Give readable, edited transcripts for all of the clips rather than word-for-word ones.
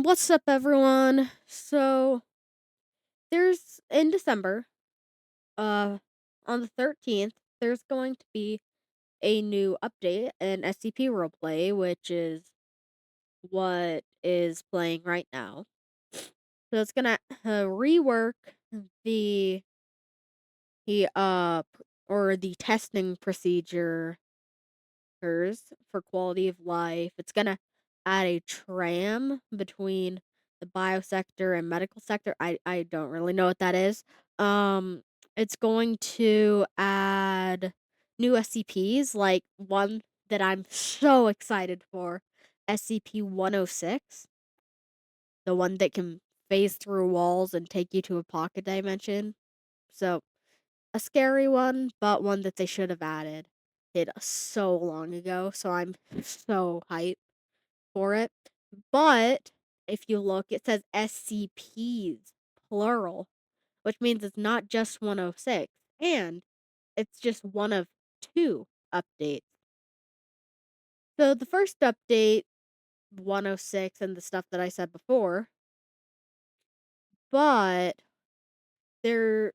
What's up, everyone? So, there's in December, uh, on the 13th, there's going to be a new update in SCP Roleplay, which is what is playing right now. So it's gonna rework the the testing procedure for quality of life. It's gonna add a tram between the biosector and medical sector. I don't really know what that is. Um, it's going to add new SCPs, like one that I'm so excited for, SCP-106, the one that can phase through walls and take you to a pocket dimension. So a scary one, but one that they should have added it so long ago, so I'm so hyped for it. But if you look, it says SCPs, plural, which means it's not just 106, and it's just one of two updates. So the first update, 106, and the stuff that I said before, but they're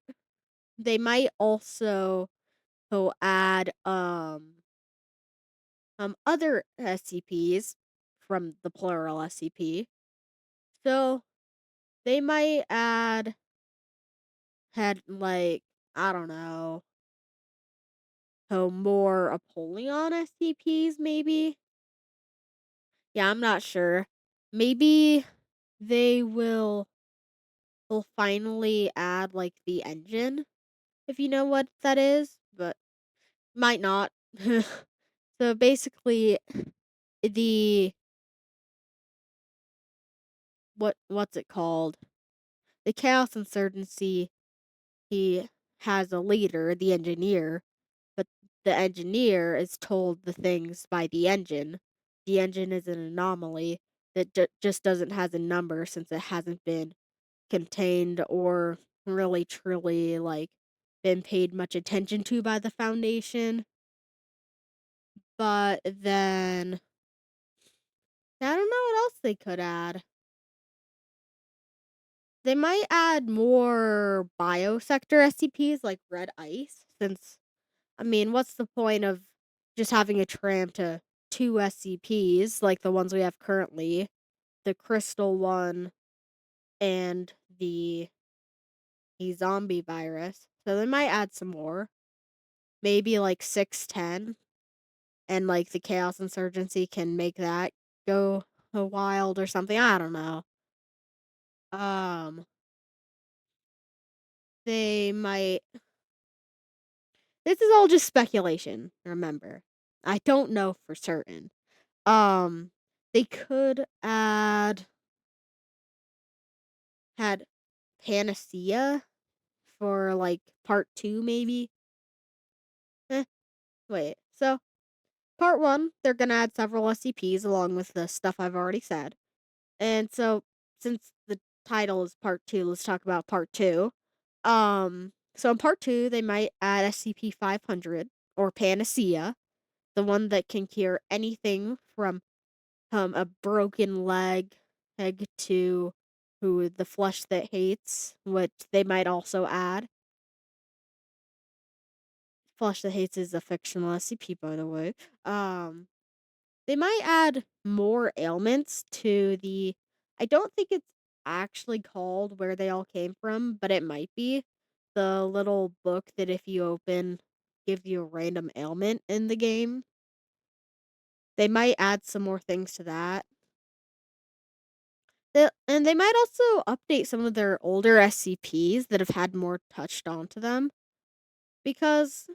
they might also add other SCPs from the plural SCP. So they might had like, I don't know, more Apollyon SCPs maybe. Yeah, I'm not sure. Maybe they will finally add like the engine, if you know what that is, but might not. So basically the what's it called? The Chaos Insurgency, he has a leader, the engineer, but the engineer is told the things by the engine. The engine is an anomaly that just doesn't has a number since it hasn't been contained or really truly like been paid much attention to by the Foundation. But then I don't know what else they could add. They might add more biosector SCPs like red ice, since I mean, what's the point of just having a tram to two SCPs like the ones we have currently, the crystal one and the zombie virus? So they might add some more, maybe like 610, and like the Chaos Insurgency can make that go wild or something. I don't know. Um, they might. This is all just speculation. Remember, I don't know for certain. Um, they could had Panacea for like part two, maybe. Eh, wait. So part one, they're gonna add several SCPs along with the stuff I've already said. And so since the title is part two, let's talk about part two. So in part two, they might add SCP-500 or Panacea, the one that can cure anything from a broken leg to who the flesh that hates, which they might also add. Flesh that hates is a fictional SCP, by the way. Um, they might add more ailments to the. I don't think it's actually called where they all came from, but it might be the little book that if you open gives you a random ailment in the game. They might add some more things to that. And they might also update some of their older SCPs that have had more touched onto them, because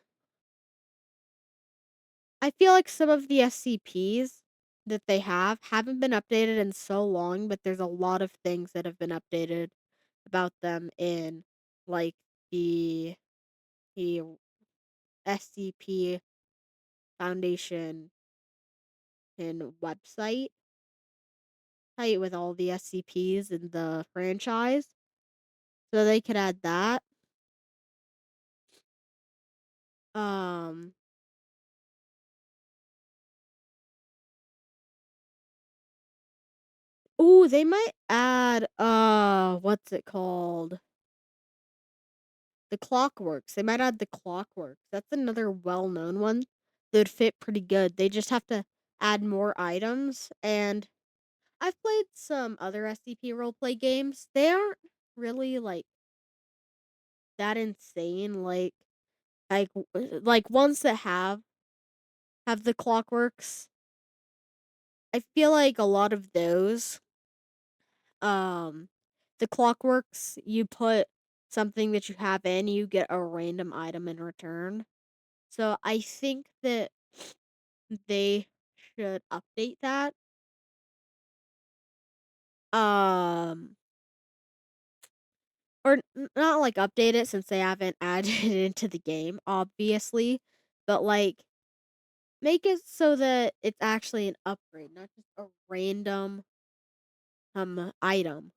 I feel like some of the SCPs that they haven't been updated in so long, but there's a lot of things that have been updated about them in like the the SCP Foundation and website site with all the SCPs in the franchise. So they could add that. Um Ooh, they might add, what's it called? The Clockworks. They might add the Clockworks. That's another well-known one that would fit pretty good. They just have to add more items, and I've played some other SCP roleplay games. They aren't really, like, that insane, like, ones that have the Clockworks. I feel like a lot of those, um, the Clockworks, you put something that you have in, you get a random item in return. So I think that they should update that. Um, or not like update it since they haven't added it into the game, obviously, but like make it so that it's actually an upgrade, not just a random item,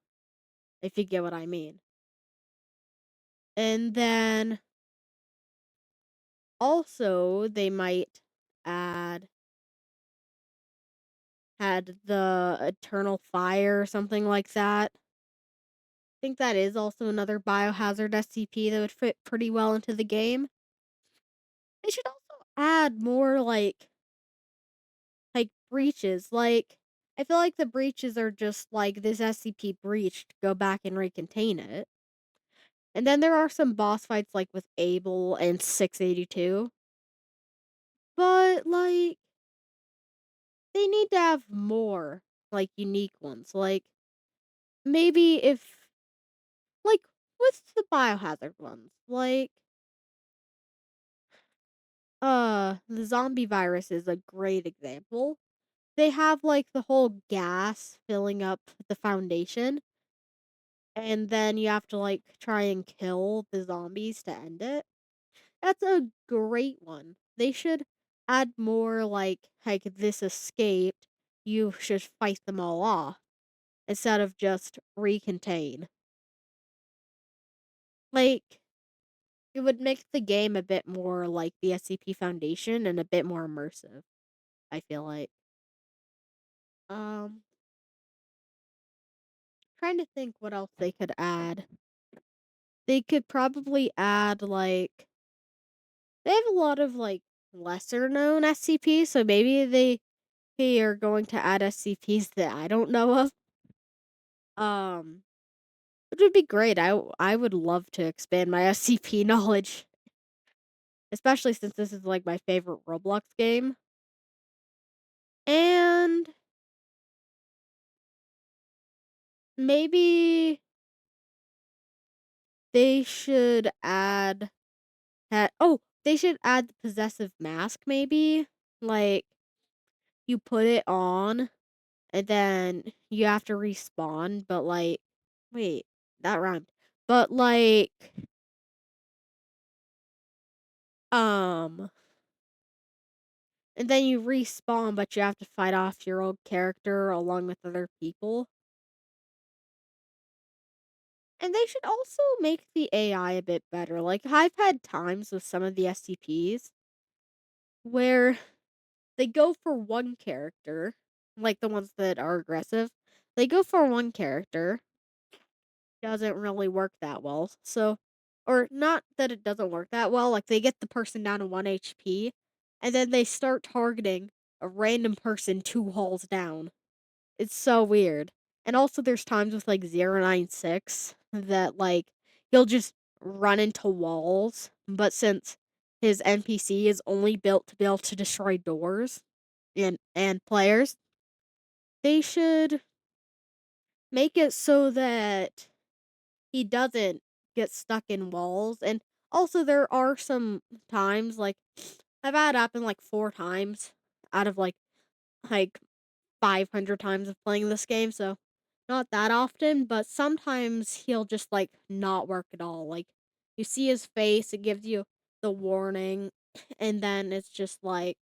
if you get what I mean. And then also they might add had the eternal fire or something like that. Think that is also another biohazard SCP that would fit pretty well into the game. They should also add more like breaches. Like I feel like the breaches are just like this SCP breached, go back and recontain it. And then there are some boss fights like with Abel and 682. But like they need to have more like unique ones. Like maybe if like with the biohazard ones, like the zombie virus is a great example. They have like the whole gas filling up the foundation, and then you have to like try and kill the zombies to end it. That's a great one. They should add more like this escaped, you should fight them all off instead of just recontain. Like it would make the game a bit more like the SCP Foundation and a bit more immersive, I feel like. Um Trying to think what else they could add. They could probably add they have a lot of like lesser known SCPs, so maybe they are going to add SCPs that I don't know of. Um which would be great. I would love to expand my SCP knowledge, especially since this is like my favorite Roblox game. And maybe they should they should add the possessive mask maybe. Like you put it on and then you have to respawn, but wait, that rhymed. But um and then you respawn, but you have to fight off your old character along with other people. And they should also make the AI a bit better. Like I've had times with some of the SCPs where they go for one character, like the ones that are aggressive. They go for one character, doesn't really work that well. So, or not that it doesn't work that well, like they get the person down to 1 HP and then they start targeting a random person 2 halls down. It's so weird. And also there's times with like 096 that like he'll just run into walls, but since his NPC is only built to be able to destroy doors and players, they should make it so that he doesn't get stuck in walls. And also there are some times like I've had it happen like 4 times out of like 500 times of playing this game, so not that often, but sometimes he'll just like not work at all. Like you see his face, it gives you the warning, and then it's just like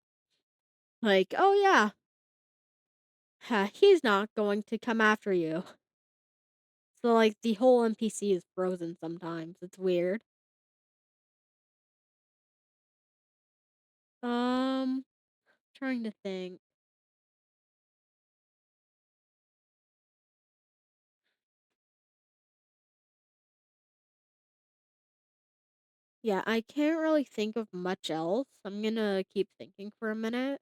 oh yeah, he's not going to come after you. So like the whole NPC is frozen sometimes. It's weird. Um, trying to think. Yeah, I can't really think of much else. I'm gonna keep thinking for a minute.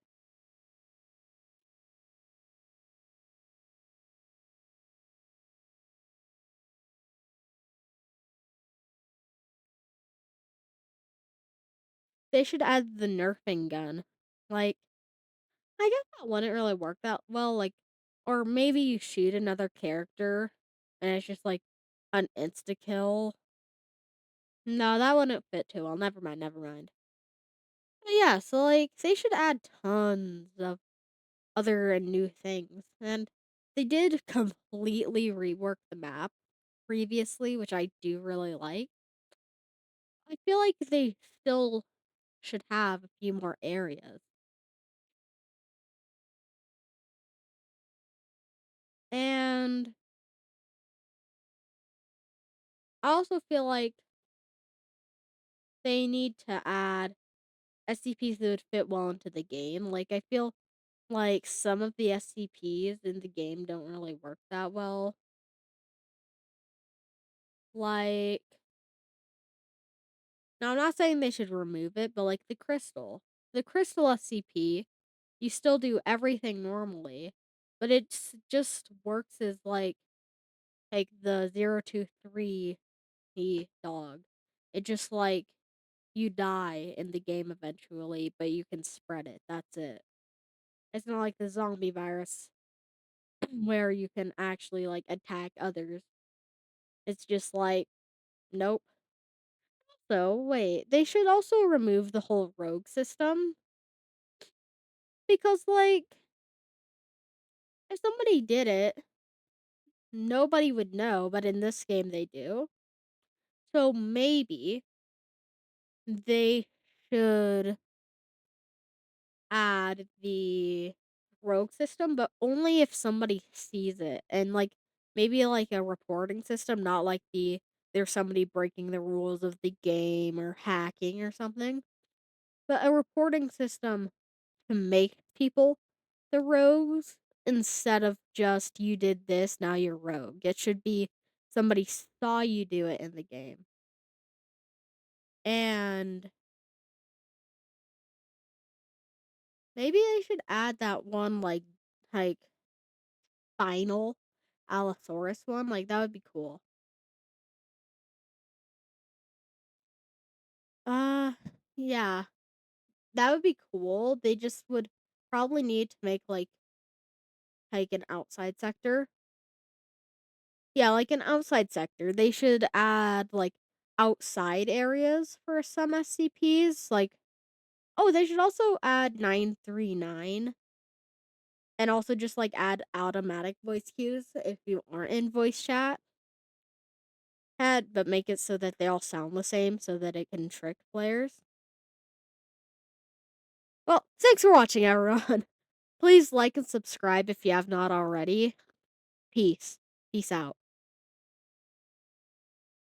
They should add the nerfing gun. Like, I guess that wouldn't really work that well, like, or maybe you shoot another character and it's just like an insta kill. No, that wouldn't fit too well. Never mind, never mind. But yeah, so like they should add tons of other and new things. And they did completely rework the map previously, which I do really like. I feel like they still should have a few more areas. And I also feel like they need to add SCPs that would fit well into the game. Like, I feel like some of the SCPs in the game don't really work that well. Like, now I'm not saying they should remove it, but like the crystal. The crystal SCP, you still do everything normally, but just works as like the 023 dog. It just like you die in the game eventually, but you can spread it. That's it. It's not like the zombie virus where you can actually like attack others. It's just like nope. So wait, they should also remove the whole rogue system because like if somebody did it, nobody would know, but in this game they do. So maybe they should add the rogue system, but only if somebody sees it. And like maybe like a reporting system, not like there's somebody breaking the rules of the game or hacking or something. But a reporting system to make people the rogues instead of just you did this, now you're rogue. It should be somebody saw you do it in the game. And maybe they should add that one like final Allosaurus one. Like that would be cool. Uh yeah. That would be cool. They just would probably need to make like an outside sector. Yeah, like an outside sector. They should add like outside areas for some SCPs. Like oh, they should also add 939 and also just like add automatic voice cues if you aren't in voice chat. Add but make it so that they all sound the same so that it can trick players. Well, thanks for watching everyone. Please like and subscribe if you have not already. Peace. Peace out.